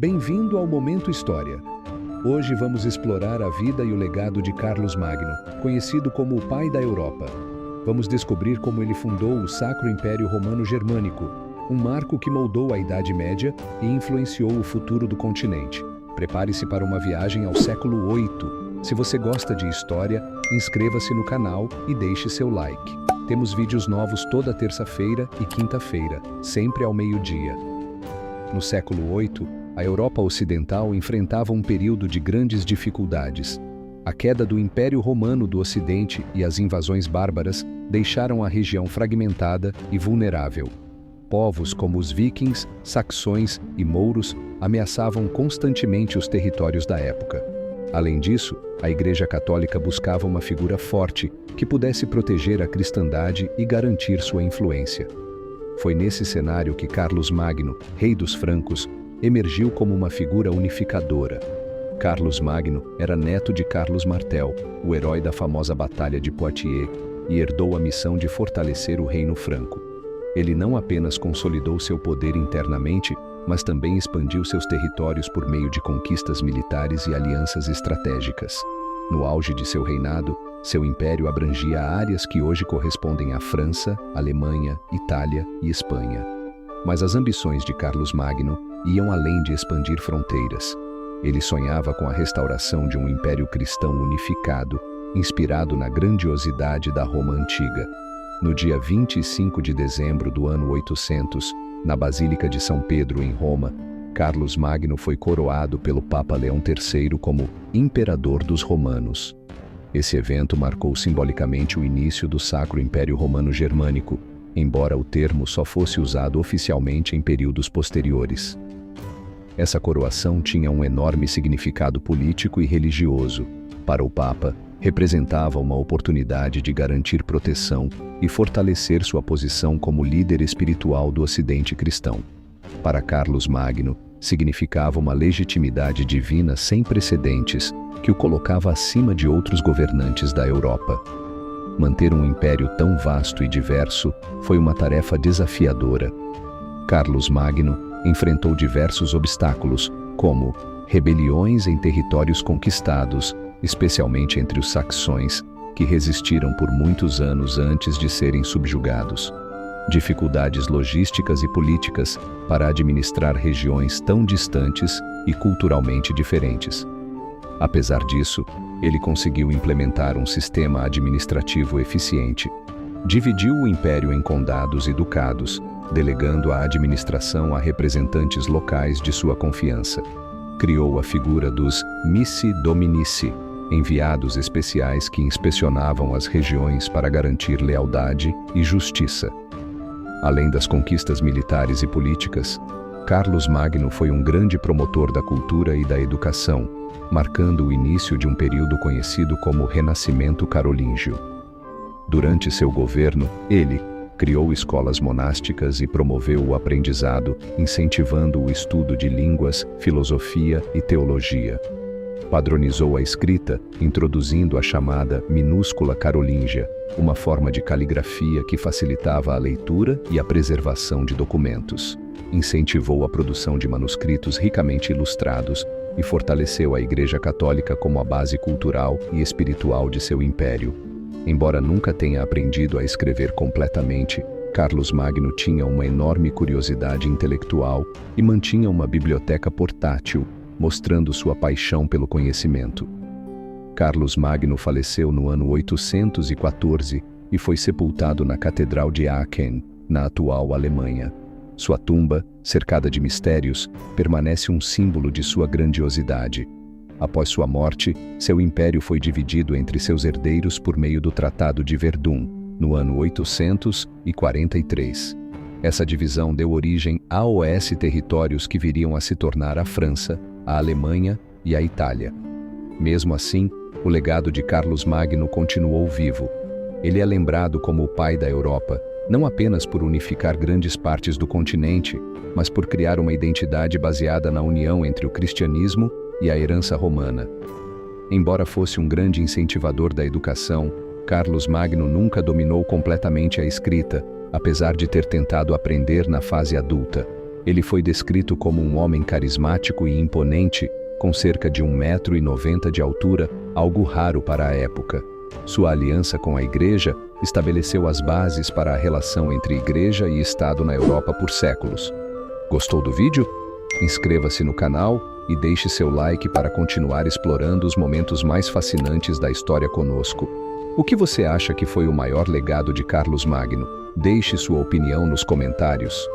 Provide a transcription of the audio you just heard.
Bem-vindo ao Momento História. Hoje vamos explorar a vida e o legado de Carlos Magno, conhecido como o pai da Europa. Vamos descobrir como ele fundou o Sacro Império Romano Germânico, um marco que moldou a Idade Média e influenciou o futuro do continente. Prepare-se para uma viagem ao século VIII. Se você gosta de história, inscreva-se no canal e deixe seu like. Temos vídeos novos toda terça-feira e quinta-feira, sempre ao meio-dia. No século VIII, a Europa Ocidental enfrentava um período de grandes dificuldades. A queda do Império Romano do Ocidente e as invasões bárbaras deixaram a região fragmentada e vulnerável. Povos como os vikings, saxões e mouros ameaçavam constantemente os territórios da época. Além disso, a Igreja Católica buscava uma figura forte que pudesse proteger a cristandade e garantir sua influência. Foi nesse cenário que Carlos Magno, rei dos francos, emergiu como uma figura unificadora. Carlos Magno era neto de Carlos Martel, o herói da famosa Batalha de Poitiers, e herdou a missão de fortalecer o reino franco. Ele não apenas consolidou seu poder internamente, mas também expandiu seus territórios por meio de conquistas militares e alianças estratégicas. No auge de seu reinado, seu império abrangia áreas que hoje correspondem à França, Alemanha, Itália e Espanha. Mas as ambições de Carlos Magno iam além de expandir fronteiras. Ele sonhava com a restauração de um império cristão unificado, inspirado na grandiosidade da Roma antiga. No dia 25 de dezembro do ano 800, na Basílica de São Pedro, em Roma, Carlos Magno foi coroado pelo Papa Leão III como Imperador dos Romanos. Esse evento marcou simbolicamente o início do Sacro Império Romano Germânico, embora o termo só fosse usado oficialmente em períodos posteriores. Essa coroação tinha um enorme significado político e religioso. Para o Papa, representava uma oportunidade de garantir proteção e fortalecer sua posição como líder espiritual do Ocidente cristão. Para Carlos Magno, significava uma legitimidade divina sem precedentes que o colocava acima de outros governantes da Europa. Manter um império tão vasto e diverso foi uma tarefa desafiadora. Carlos Magno enfrentou diversos obstáculos, como rebeliões em territórios conquistados, especialmente entre os saxões, que resistiram por muitos anos antes de serem subjugados. Dificuldades logísticas e políticas para administrar regiões tão distantes e culturalmente diferentes. Apesar disso, ele conseguiu implementar um sistema administrativo eficiente. Dividiu o império em condados e ducados, delegando a administração a representantes locais de sua confiança. Criou a figura dos missi dominici, enviados especiais que inspecionavam as regiões para garantir lealdade e justiça. Além das conquistas militares e políticas, Carlos Magno foi um grande promotor da cultura e da educação, marcando o início de um período conhecido como Renascimento Carolíngio. Durante seu governo, ele criou escolas monásticas e promoveu o aprendizado, incentivando o estudo de línguas, filosofia e teologia. Padronizou a escrita, introduzindo a chamada minúscula carolíngia, uma forma de caligrafia que facilitava a leitura e a preservação de documentos. Incentivou a produção de manuscritos ricamente ilustrados e fortaleceu a Igreja Católica como a base cultural e espiritual de seu império. Embora nunca tenha aprendido a escrever completamente, Carlos Magno tinha uma enorme curiosidade intelectual e mantinha uma biblioteca portátil, mostrando sua paixão pelo conhecimento. Carlos Magno faleceu no ano 814 e foi sepultado na Catedral de Aachen, na atual Alemanha. Sua tumba, cercada de mistérios, permanece um símbolo de sua grandiosidade. Após sua morte, seu império foi dividido entre seus herdeiros por meio do Tratado de Verdun, no ano 843. Essa divisão deu origem aos territórios que viriam a se tornar a França, a Alemanha e a Itália. Mesmo assim, o legado de Carlos Magno continuou vivo. Ele é lembrado como o pai da Europa, não apenas por unificar grandes partes do continente, mas por criar uma identidade baseada na união entre o cristianismo e a herança romana. Embora fosse um grande incentivador da educação, Carlos Magno nunca dominou completamente a escrita, apesar de ter tentado aprender na fase adulta. Ele foi descrito como um homem carismático e imponente, com cerca de 1,90 m de altura, algo raro para a época. Sua aliança com a Igreja estabeleceu as bases para a relação entre Igreja e Estado na Europa por séculos. Gostou do vídeo? Inscreva-se no canal e deixe seu like para continuar explorando os momentos mais fascinantes da história conosco. O que você acha que foi o maior legado de Carlos Magno? Deixe sua opinião nos comentários.